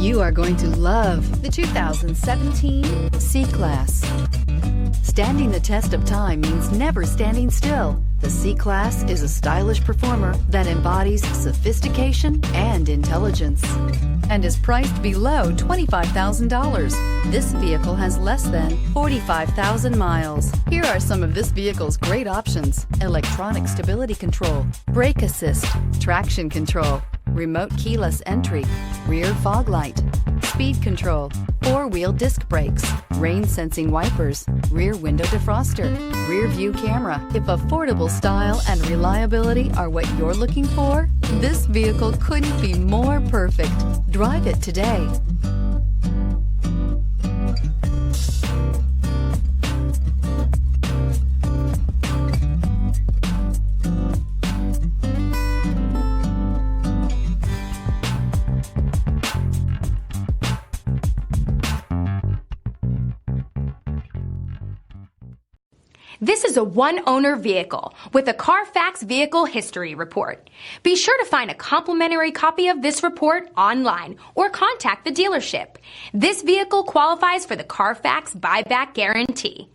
You are going to love the 2017 C-Class. Standing the test of time means never standing still. The C-Class is a stylish performer that embodies sophistication and intelligence and is priced below $25,000. This vehicle has less than 45,000 miles. Here are some of this vehicle's great options: electronic stability control, brake assist, traction control, remote keyless entry, rear fog light, speed control, four-wheel disc brakes, rain sensing wipers, rear window defroster, rear view camera. If affordable style and reliability are what you're looking for, this vehicle couldn't be more perfect. Drive it today. This is a one-owner vehicle with a CARFAX Vehicle History Report. Be sure to find a complimentary copy of this report online or contact the dealership. This vehicle qualifies for the CARFAX Buyback Guarantee.